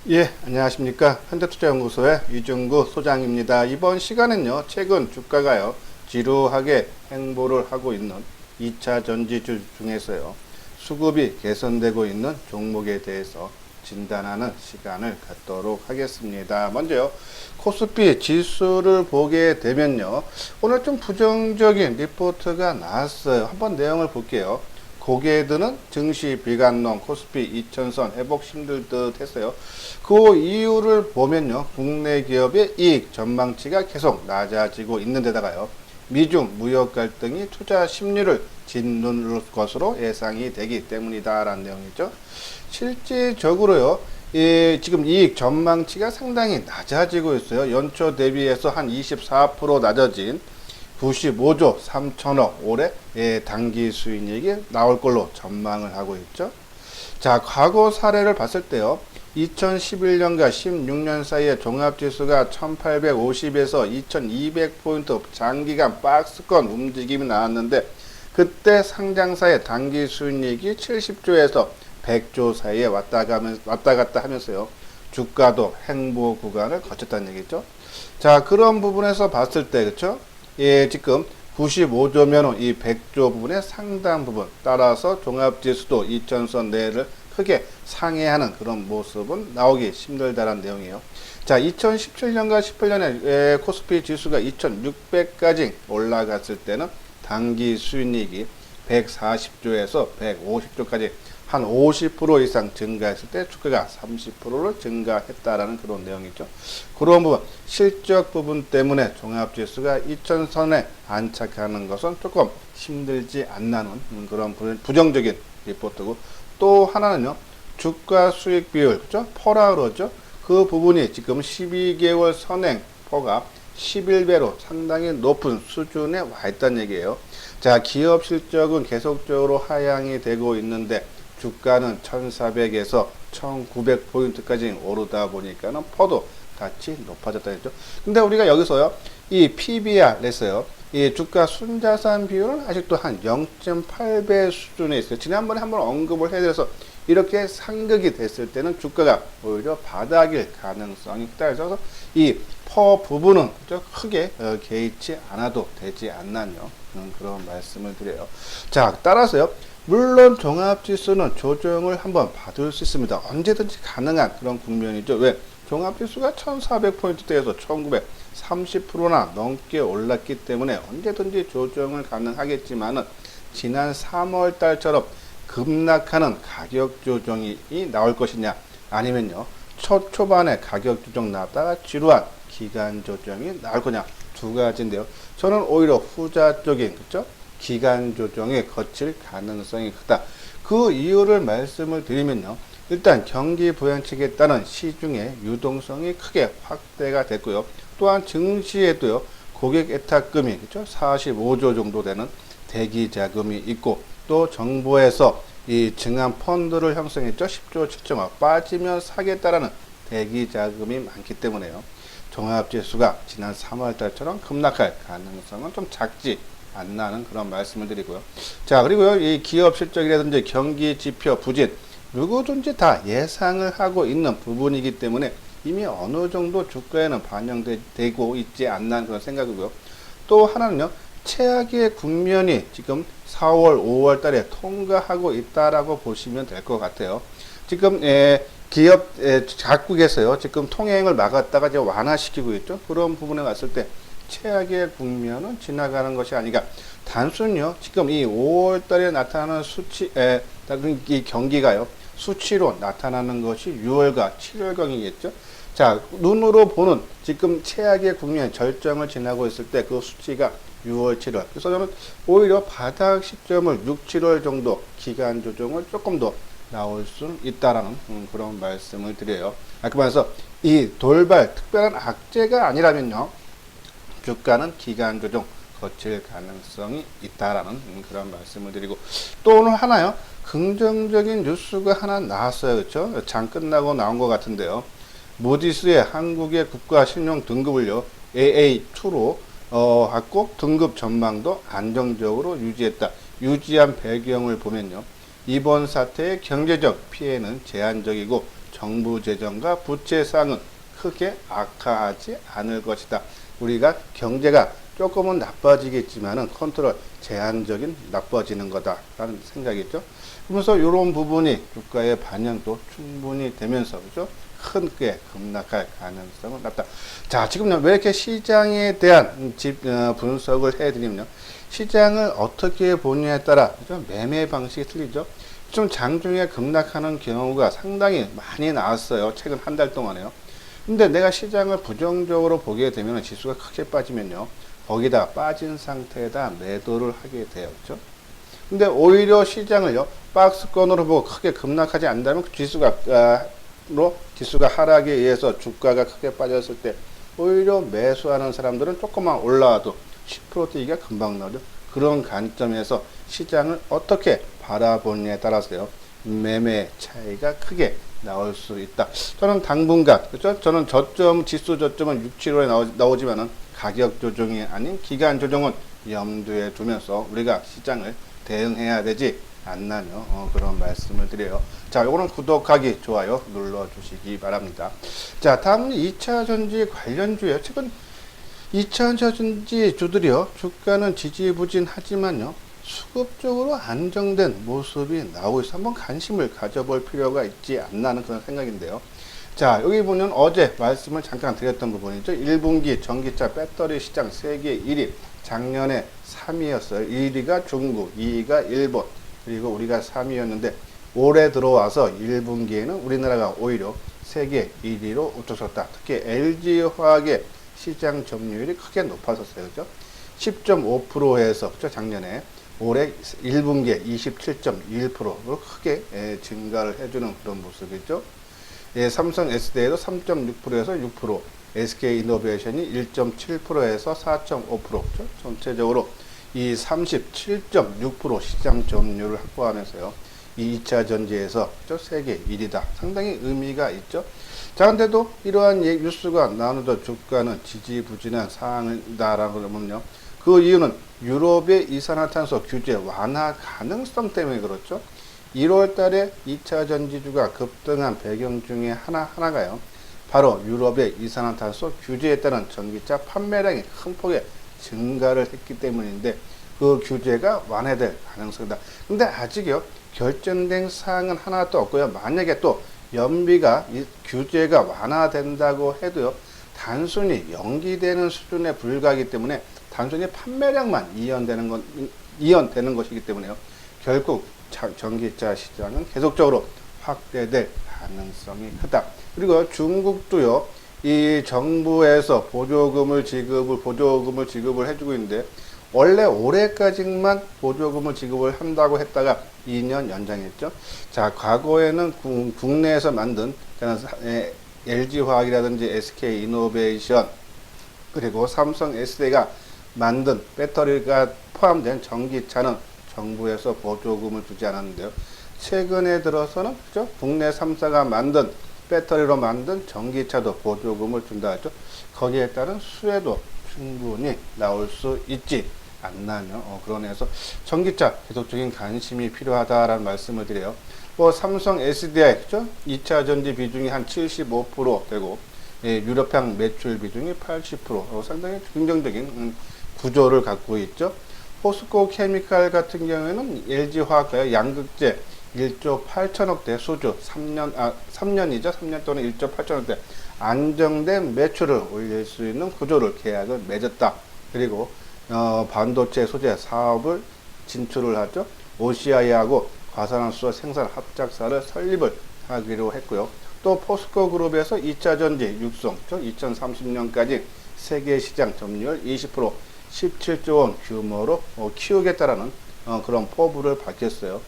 예, 안녕하십니까. 현대투자연구소의 이중구 소장입니다. 이번 시간은요, 최근 주가가요, 지루하게 행보를 하고 있는 2차 전지주 중에서요, 수급이 개선되고 있는 종목에 대해서 진단하는 시간을 갖도록 하겠습니다. 먼저요, 코스피 지수를 보게 되면요, 오늘 좀 부정적인 리포트가 나왔어요. 한번 내용을 볼게요. 고개 드는 증시 비관론 코스피 2000선 회복 힘들 듯 했어요. 그 이유를 보면요. 국내 기업의 이익 전망치가 계속 낮아지고 있는 데다가요. 미중 무역 갈등이 투자 심리를 짓누를 것으로 예상이 되기 때문이다라는 내용이죠. 실질적으로요. 지금 이익 전망치가 상당히 낮아지고 있어요. 연초 대비해서 한 24% 낮아진 95조 3천억 올해 당기 수익률이 나올 걸로 전망을 하고 있죠. 자, 과거 사례를 봤을 때요. 2011년과 16년 사이에 종합지수가 1850에서 2200포인트 장기간 박스권 움직임이 나왔는데 그때 상장사의 당기 수익률이 70조에서 100조 사이에 왔다 갔다 하면서요. 주가도 행보 구간을 거쳤다는 얘기죠. 자, 그런 부분에서 봤을 때 그렇죠? 예, 지금 95조면 이 100조 부분의 상당 부분 따라서 종합지수도 2000선 내를 크게 상회하는 그런 모습은 나오기 힘들다는 내용이에요. 자, 2017년과 18년에 코스피 지수가 2600까지 올라갔을 때는 단기 수익률이 140조에서 150조까지 한 50% 이상 증가했을 때 주가가 30%를 증가했다라는 그런 내용이죠. 그런 부분, 실적 부분 때문에 종합지수가 2000선에 안착하는 것은 조금 힘들지 않나는 그런 부정적인 리포트고, 또 하나는요, 주가 수익 비율, 그죠? 퍼라 그러죠? 그 부분이 지금 12개월 선행 퍼가 11배로 상당히 높은 수준에 와 있다는 얘기예요. 자, 기업 실적은 계속적으로 하향이 되고 있는데 주가는 1400에서 1900포인트까지 오르다 보니까는 퍼도 같이 높아졌다 했죠. 근데 우리가 여기서요, 이 PBR에서요, 이 주가 순자산 비율은 아직도 한 0.8배 수준에 있어요. 지난번에 한번 언급을 해드려서 이렇게 상극이 됐을 때는 주가가 오히려 바닥일 가능성이 있다. 그래서 이 퍼 부분은 크게 개의치 않아도 되지 않나요? 그런 말씀을 드려요. 자, 따라서요. 물론 종합지수는 조정을 한번 받을 수 있습니다. 언제든지 가능한 그런 국면이죠. 왜? 종합지수가 1400포인트대에서 1930%나 넘게 올랐기 때문에 언제든지 조정을 가능하겠지만은 지난 3월 달처럼 급락하는 가격 조정이 나올 것이냐, 아니면요 초반에 가격 조정 나다가 지루한 기간 조정이 나올 거냐, 두 가지인데요. 저는 오히려 후자 쪽인, 그죠? 기간 조정에 거칠 가능성이 크다. 그 이유를 말씀을 드리면요. 일단 경기 부양책에 따른 시중의 유동성이 크게 확대가 됐고요. 또한 증시에도요. 고객 애탁금이, 그죠? 45조 정도 되는 대기 자금이 있고, 또 정부에서 이 증한 펀드를 형성했죠. 10조 7천억 빠지면 사겠다라는 대기 자금이 많기 때문에요. 종합지수가 지난 3월 달처럼 급락할 가능성은 좀 작지 않나는 그런 말씀을 드리고요. 자, 그리고요, 이 기업 실적이라든지 경기 지표 부진, 누구든지 다 예상을 하고 있는 부분이기 때문에 이미 어느 정도 주가에는 반영되고 있지 않나 그런 생각이고요. 또 하나는요, 최악의 국면이 지금 4월, 5월 달에 통과하고 있다라고 보시면 될 것 같아요. 지금, 기업 각국에서요, 지금 통행을 막았다가 이제 완화시키고 있죠. 그런 부분에 갔을 때 최악의 국면은 지나가는 것이 아니라 단순히요, 지금 이 5월 달에 나타나는 수치, 이 경기가요, 수치로 나타나는 것이 6월과 7월경이겠죠. 자, 눈으로 보는 지금 최악의 국면, 절정을 지나고 있을 때 그 수치가 6월, 7월. 그래서 저는 오히려 바닥 시점을 6, 7월 정도 기간 조정을 조금 더 나올 수 있다라는 그런 말씀을 드려요. 아까 말해서 이 돌발 특별한 악재가 아니라면요, 주가는 기간 조정 거칠 가능성이 있다라는 그런 말씀을 드리고, 또 오늘 하나요, 긍정적인 뉴스가 하나 나왔어요. 그렇죠? 장 끝나고 나온 것 같은데요. 모디스의 한국의 국가 신용 등급을요, AA2로 갖고 등급 전망도 안정적으로 유지했다. 유지한 배경을 보면요, 이번 사태의 경제적 피해는 제한적이고 정부 재정과 부채 상황은 크게 악화하지 않을 것이다. 우리가 경제가 조금은 나빠지겠지만은 컨트롤 제한적인 나빠지는 거다라는 생각이죠. 그러면서 이런 부분이 주가의 반영도 충분히 되면서 그죠? 크게 급락할 가능성은 낮다. 자, 지금 왜 이렇게 시장에 대한 분석을 해드리면요. 시장을 어떻게 보느냐에 따라 그죠? 매매 방식이 틀리죠. 좀 장중에 급락하는 경우가 상당히 많이 나왔어요. 최근 한 달 동안에요. 근데 내가 시장을 부정적으로 보게 되면 지수가 크게 빠지면요. 거기다 빠진 상태에다 매도를 하게 돼요. 그렇죠? 근데 오히려 시장을요. 박스권으로 보고 크게 급락하지 않는다면 그 지수가 하락에 의해서 주가가 크게 빠졌을 때 오히려 매수하는 사람들은 조금만 올라와도 10% 뛰기가 금방 나오죠. 그런 관점에서 시장을 어떻게 바라보느냐에 따라서요. 매매 차이가 크게 나올 수 있다. 저는 당분간 그렇죠? 저는 지수 저점은 675에 나오지만은 가격 조정이 아닌 기간 조정은 염두에 두면서 우리가 시장을 대응해야 되지 않나요? 그런 말씀을 드려요. 자, 요거는 구독하기, 좋아요 눌러주시기 바랍니다. 자, 다음은 2차 전지 관련주예요. 최근 2차 전지 주들이요. 주가는 지지부진하지만요. 수급적으로 안정된 모습이 나오고 있어. 한번 관심을 가져볼 필요가 있지 않나는 그런 생각인데요. 자, 여기 보면 어제 말씀을 잠깐 드렸던 부분이죠. 1분기 전기차 배터리 시장 세계 1위, 작년에 3위였어요. 1위가 중국, 2위가 일본, 그리고 우리가 3위였는데 올해 들어와서 1분기에는 우리나라가 오히려 세계 1위로 우뚝섰다. 특히 LG화학의 시장 점유율이 크게 높아졌어요. 그죠? 10.5%에서 그죠? 작년에 올해 1분기에 27.1%로 크게 증가를 해주는 그런 모습이죠. 삼성 SDI도 3.6%에서 6%, SK이노베이션이 1.7%에서 4.5%죠. 전체적으로 이 37.6% 시장 점유율을 확보하면서요. 이 2차 전지에서 세계 1위다. 상당히 의미가 있죠. 자, 근데도 이러한 뉴스가 나오는데 주가는 지지부진한 상황이다라고 그러면요. 그 이유는 유럽의 이산화탄소 규제 완화 가능성 때문에 그렇죠. 1월 달에 2차 전지주가 급등한 배경 중에 하나가요. 바로 유럽의 이산화탄소 규제에 따른 전기차 판매량이 큰 폭의 증가를 했기 때문인데 그 규제가 완화될 가능성이다. 근데 아직요. 결정된 사항은 하나도 없고요. 만약에 또 연비가 이 규제가 완화된다고 해도요. 단순히 연기되는 수준에 불과하기 때문에 단순히 판매량만 이연되는 것이기 때문에요. 결국 전기차 시장은 계속적으로 확대될 가능성이 크다. 그리고 중국도요. 이 정부에서 보조금을 지급을 해주고 있는데 원래 올해까지만 보조금을 지급을 한다고 했다가 2년 연장했죠. 자, 과거에는 국내에서 만든 LG화학이라든지 SK이노베이션 그리고 삼성 SDI가 만든 배터리가 포함된 전기차는 정부에서 보조금을 주지 않았는데요. 최근에 들어서는 그죠? 국내 3사가 만든 배터리로 만든 전기차도 보조금을 준다 했죠. 거기에 따른 수혜도 충분히 나올 수 있지 않나요? 그러면서 전기차 계속적인 관심이 필요하다라는 말씀을 드려요. 삼성 SDI 그죠? 2차 전지 비중이 한 75% 되고 유럽향 매출 비중이 80% 상당히 긍정적인 구조를 갖고 있죠. 포스코 케미칼 같은 경우에는 LG화학과의 양극재 1조 8천억대 수주 3년이죠. 3년 동안 1조 8천억대 안정된 매출을 올릴 수 있는 구조를 계약을 맺었다. 그리고 반도체 소재 사업을 진출을 하죠. OCI하고 과산화수소 생산 합작사를 설립을 하기로 했고요. 또 포스코 그룹에서 2차 전지 육성 2030년까지 세계 시장 점유율 20% 17조 원 규모로 키우겠다라는 그런 포부를 밝혔어요.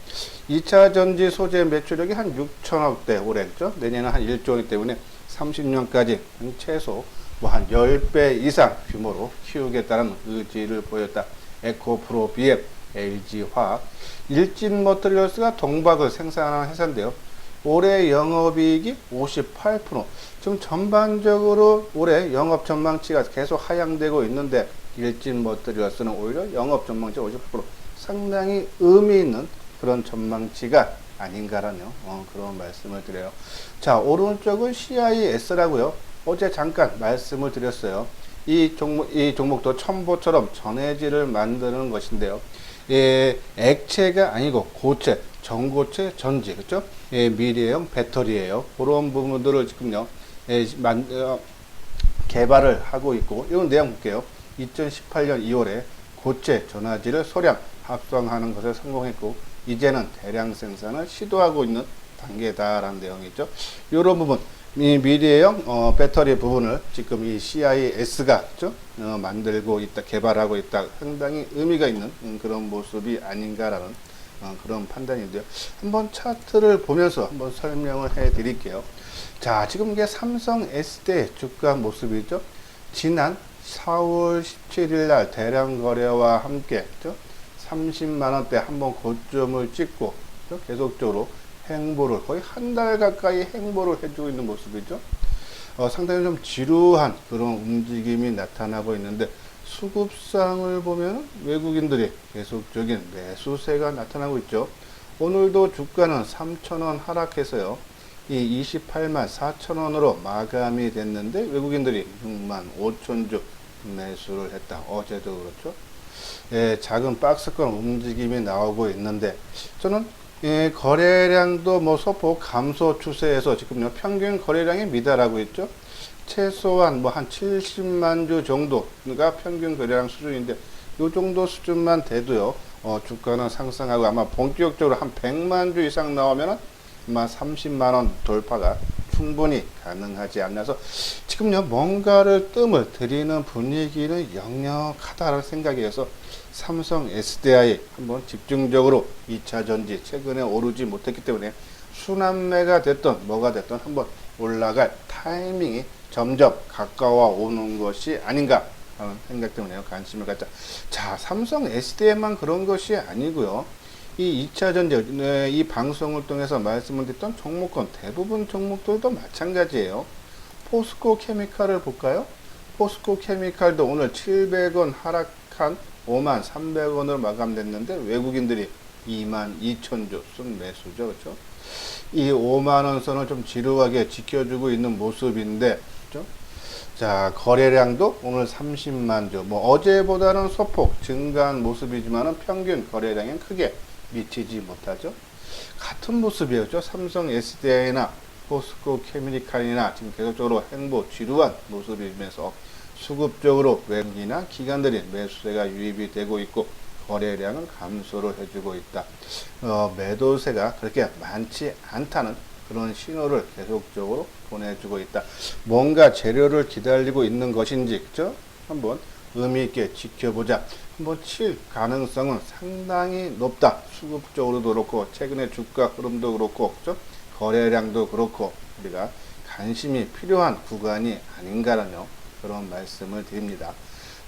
2차 전지 소재 매출력이 한 6천억대 올해죠. 내년은 한 1조 원이기 때문에 30년까지 최소 한 10배 이상 규모로 키우겠다는 의지를 보였다. 에코프로, BM, LG화학, 일진머터리얼스가 동박을 생산하는 회사인데요. 올해 영업이익이 58%. 지금 전반적으로 올해 영업 전망치가 계속 하향되고 있는데 일진머터리얼스는 오히려 영업 전망치 58% 상당히 의미 있는 그런 전망치가 아닌가라는 그런 말씀을 드려요. 자, 오른쪽은 CIS라고요. 어제 잠깐 말씀을 드렸어요. 이 종목도 첨보처럼 전해질을 만드는 것인데요. 예, 액체가 아니고 고체, 전고체, 전지, 그렇죠? 예, 미래형 배터리예요. 그런 부분들을 지금요, 개발을 하고 있고, 이런 내용 볼게요. 2018년 2월에 고체 전화지를 소량 합성하는 것에 성공했고, 이제는 대량 생산을 시도하고 있는 단계다라는 내용이죠. 이런 부분, 이 미래형 배터리 부분을 지금 이 CIS가 만들고 있다, 개발하고 있다. 상당히 의미가 있는 그런 모습이 아닌가라는 그런 판단인데요. 한번 차트를 보면서 한번 설명을 해 드릴게요. 자, 지금 이게 삼성 S대 주가 모습이죠. 지난 4월 17일 날 대량 거래와 함께 30만 원대 한번 고점을 찍고 계속적으로 행보를 거의 한 달 가까이 행보를 해주고 있는 모습이죠. 상당히 좀 지루한 그런 움직임이 나타나고 있는데 수급상을 보면 외국인들이 계속적인 매수세가 나타나고 있죠. 오늘도 주가는 3,000원 하락해서요. 이 28만 4천원으로 마감이 됐는데 외국인들이 6만 5천주 매수를 했다. 어제도 그렇죠. 예, 작은 박스권 움직임이 나오고 있는데 저는 거래량도 뭐 소폭 감소 추세에서 지금요 평균 거래량이 미달하고 있죠. 최소한 뭐 한 70만 주 정도가 평균 거래량 수준인데 이 정도 수준만 돼도요 주가는 상승하고 아마 본격적으로 한 100만 주 이상 나오면은 아마 30만 원 돌파가 충분히 가능하지 않나서 지금요 뭔가를 뜸을 들이는 분위기는 역력하다라는 생각이어서 삼성 SDI 한번 집중적으로 2차 전지 최근에 오르지 못했기 때문에 순환매가 됐던 뭐가 됐던 한번 올라갈 타이밍이 점점 가까워 오는 것이 아닌가 하는 생각 때문에 관심을 갖자. 자, 삼성 SDI만 그런 것이 아니고요. 이 2차 전지, 이 방송을 통해서 말씀을 드렸던 종목군 대부분 종목들도 마찬가지예요. 포스코 케미칼을 볼까요? 포스코 케미칼도 오늘 700원 하락한 5만 300원으로 마감됐는데 외국인들이 2만 2천주 순 매수죠. 그렇죠? 이 5만원 선을 좀 지루하게 지켜주고 있는 모습인데, 그렇죠? 자, 거래량도 오늘 30만 주, 뭐 어제보다는 소폭 증가한 모습이지만은 평균 거래량엔 크게 미치지 못하죠. 같은 모습이었죠. 삼성 SDI나 포스코 케미칼이나 지금 계속적으로 행보 지루한 모습이면서 수급적으로 외국이나 기관들이 매수세가 유입이 되고 있고 거래량은 감소를 해주고 있다. 매도세가 그렇게 많지 않다는 그런 신호를 계속적으로 보내주고 있다. 뭔가 재료를 기다리고 있는 것인지, 그죠? 한번 의미 있게 지켜보자. 한번 칠 가능성은 상당히 높다. 수급적으로도 그렇고 최근에 주가 흐름도 그렇고, 그죠? 거래량도 그렇고 우리가 관심이 필요한 구간이 아닌가라는 그런 말씀을 드립니다.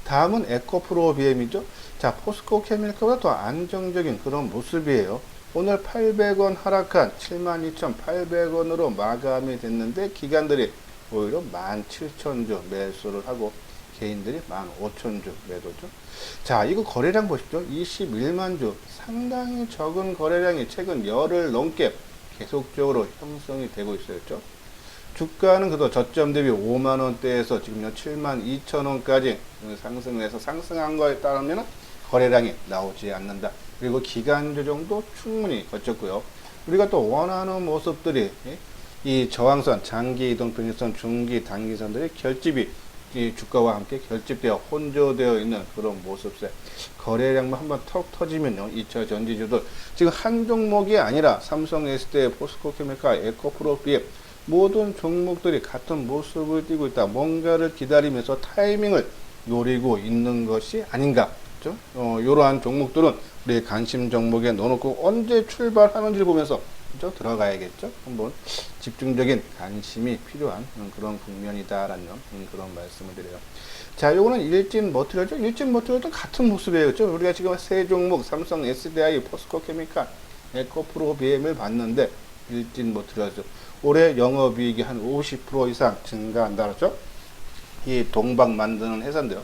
다음은 에코프로 BM이죠. 자, 포스코 케미칼보다 더 안정적인 그런 모습이에요. 오늘 800원 하락한 72,800원으로 마감이 됐는데 기관들이 오히려 17,000주 매수를 하고 개인들이 15,000주 매도죠. 자, 이거 거래량 보십시오. 21만 주. 상당히 적은 거래량이 최근 열흘 넘게 계속적으로 형성이 되고 있어요. 그렇죠? 주가는 그래도 저점 대비 5만원대에서 지금요 72,000원까지 상승을 해서 상승한 거에 따르면 거래량이 나오지 않는다. 그리고 기간 조정도 충분히 거쳤고요. 우리가 또 원하는 모습들이 이 저항선, 장기 이동 평균선, 중기 단기선들이 결집이 이 주가와 함께 결집되어 혼조되어 있는 그런 모습세. 거래량만 한번 턱 터지면요 2차 전지주들 지금 한 종목이 아니라 삼성 SDI, 포스코 케미칼, 에코프로 BM 모든 종목들이 같은 모습을 띠고 있다. 뭔가를 기다리면서 타이밍을 노리고 있는 것이 아닌가. 그렇죠? 이러한 종목들은 우리 관심 종목에 넣어놓고 언제 출발하는지를 보면서 그렇죠? 들어가야겠죠. 한번 집중적인 관심이 필요한 그런 국면이다라는 그런 말씀을 드려요. 자, 요거는 일진 머티리얼죠. 일진 머티리얼도 같은 모습이에요. 그렇죠? 우리가 지금 세 종목 삼성 SDI, 포스코 케미칼, 에코프로 BM을 봤는데 일진 머티리얼죠. 올해 영업이익이 한 50% 이상 증가한다 그랬죠? 이 동박 만드는 회사인데요.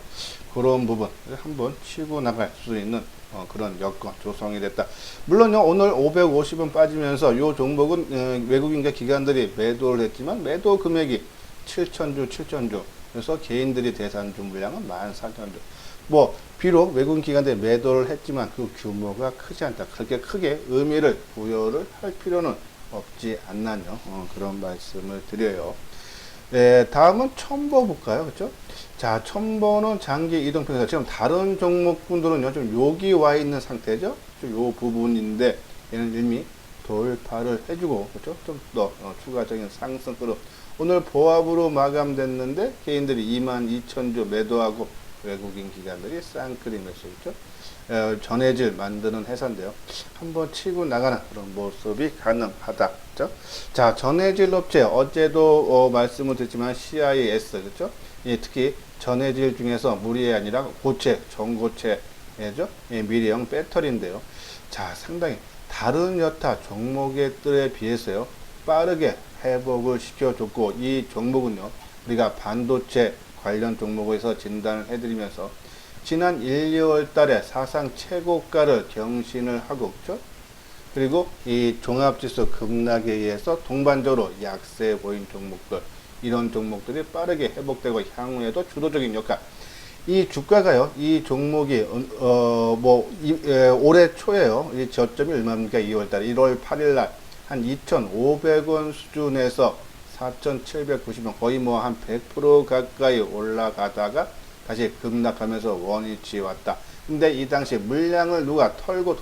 그런 부분 한번 치고 나갈 수 있는 그런 여건 조성이 됐다. 물론요, 오늘 550원 빠지면서 이 종목은 외국인과 기관들이 매도를 했지만 매도 금액이 7천주. 그래서 개인들이 대산주 물량은 14,000주. 뭐 비록 외국인 기관들이 매도를 했지만 그 규모가 크지 않다. 그렇게 크게 의미를 부여를 할 필요는 없지 않나요? 그런 말씀을 드려요. 네, 다음은 첨보 볼까요? 그렇죠? 자, 첨보는 장기 이동평에서 지금 다른 종목분들은요, 좀 여기 와 있는 상태죠? 요 부분인데 얘는 이미 돌파를 해주고, 그렇죠? 좀 더 추가적인 상승으로 오늘 보합으로 마감됐는데 개인들이 22,000주 매도하고 외국인 기관들이 쌍끌이 매수, 그렇죠? 전해질 만드는 회사인데요. 한번 치고 나가는 그런 모습이 가능하다. 그렇죠? 자, 전해질 업체 어제도 말씀을 드렸지만 CIS, 그렇죠? 특히 전해질 중에서 무리이 아니라 고체, 전고체죠. 미래형 배터리인데요. 자, 상당히 다른 여타 종목들에 비해서요, 빠르게 회복을 시켜줬고, 이 종목은요, 우리가 반도체 관련 종목에서 진단을 해드리면서 지난 1, 2월 달에 사상 최고가를 경신을 하고, 그렇죠? 그리고 이 종합지수 급락에 의해서 동반적으로 약세 보인 종목들, 이런 종목들이 빠르게 회복되고 향후에도 주도적인 역할. 이 주가가요, 이 종목이 올해 초에요. 이 저점이 얼마입니까? 2월 달에 1월 8일 날 한 2,500원 수준에서 4,790원, 거의 뭐 한 100% 가까이 올라가다가 다시 급락하면서 원위치 왔다. 근데 이 당시 물량을 누가 털고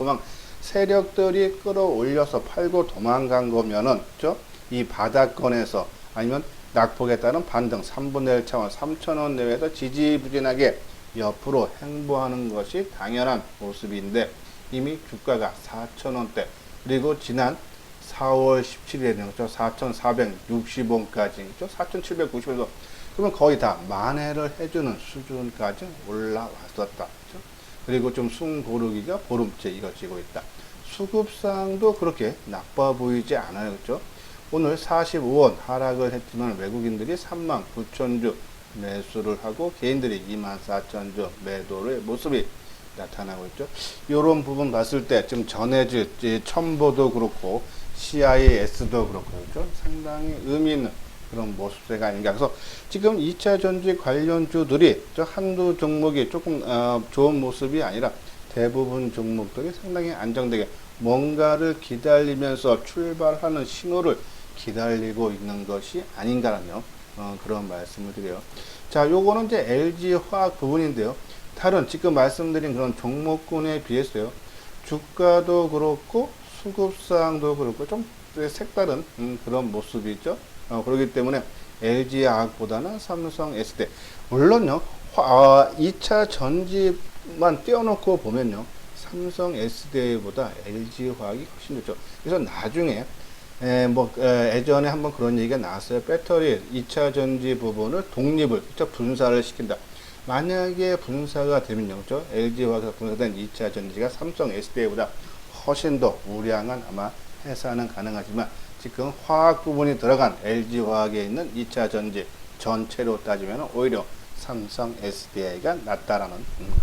세력들이 끌어올려서 팔고 도망간 거면은, 그죠? 이 바닥권에서 아니면 낙폭에 따른 반등 3분의 1 차원 3,000원 내외에서 지지부진하게 옆으로 행보하는 것이 당연한 모습인데 이미 주가가 4,000원대, 그리고 지난 4월 17일에는 4,460원까지 4,790원에서 그러면 거의 다 만회를 해주는 수준까지 올라왔었다. 그렇죠? 그리고 좀 숨고르기가 보름째 이어지고 있다. 수급상도 그렇게 나빠 보이지 않아요. 그렇죠? 오늘 45원 하락을 했지만 외국인들이 39,000주 매수를 하고 개인들이 24,000주 매도의 모습이 나타나고 있죠. 이런 부분 봤을 때 좀 전해질 첨보도 그렇고 CIS도 그렇고, 그렇죠? 상당히 의미 있는 그런 모습세가 아닌가. 그래서 지금 2차 전지 관련주들이 한두 종목이 조금 좋은 모습이 아니라 대부분 종목들이 상당히 안정되게 뭔가를 기다리면서 출발하는 신호를 기다리고 있는 것이 아닌가라는 그런 말씀을 드려요. 자, 요거는 이제 LG화학 부분인데요. 다른 지금 말씀드린 그런 종목군에 비해서요, 주가도 그렇고 수급상도 그렇고 좀 색다른 그런 모습이죠. 그렇기 때문에 LG화학보다는 삼성 SDI, 물론요, 2차 전지만 떼어놓고 보면요, 삼성 SDI보다 LG화학이 훨씬 좋죠. 그래서 나중에 예전에 한번 그런 얘기가 나왔어요. 배터리 2차 전지 부분을 독립을, 그렇죠? 분사를 시킨다. 만약에 분사가 되면요, 그렇죠? LG화학에서 분사된 2차 전지가 삼성 SDI보다 훨씬 더 우량한 아마 회사는 가능하지만 지금 화학 부분이 들어간 LG화학에 있는 2차 전지 전체로 따지면 오히려 삼성 SDI가 낫다라는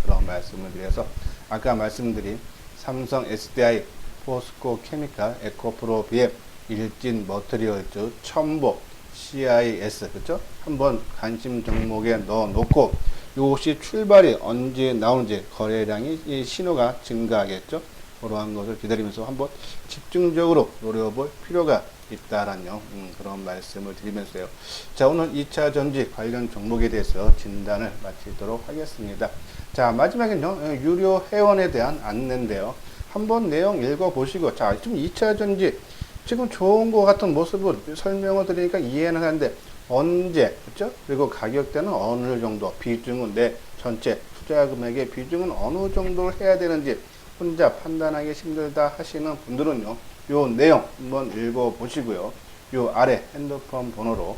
그런 말씀을 드려서 아까 말씀드린 삼성 SDI, 포스코 케미칼, 에코프로 비엠, 일진 머트리얼즈, 첨보, CIS, 그렇죠? 한번 관심 종목에 넣어 놓고 이것이 출발이 언제 나오는지 거래량이 이 신호가 증가하겠죠. 그러한 것을 기다리면서 한번 집중적으로 노려볼 필요가 있다라는 그런 말씀을 드리면서요. 자, 오늘 2차 전지 관련 종목에 대해서 진단을 마치도록 하겠습니다. 자, 마지막에는요, 유료 회원에 대한 안내인데요. 한번 내용 읽어보시고, 자, 지금 2차 전지 지금 좋은 것 같은 모습을 설명을 드리니까 이해는 하는데 언제, 그렇죠? 그리고 가격대는 어느 정도, 비중은 내 전체 투자 금액의 비중은 어느 정도를 해야 되는지 혼자 판단하기 힘들다 하시는 분들은요, 요 내용 한번 읽어보시고요. 요 아래 핸드폰 번호로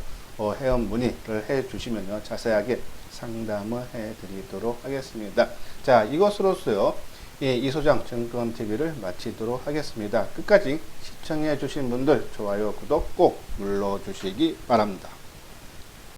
회원 문의를 해 주시면요, 자세하게 상담을 해 드리도록 하겠습니다. 자, 이것으로서요, 이소장 증권TV를 마치도록 하겠습니다. 끝까지 시청해 주신 분들 좋아요, 구독 꼭 눌러 주시기 바랍니다.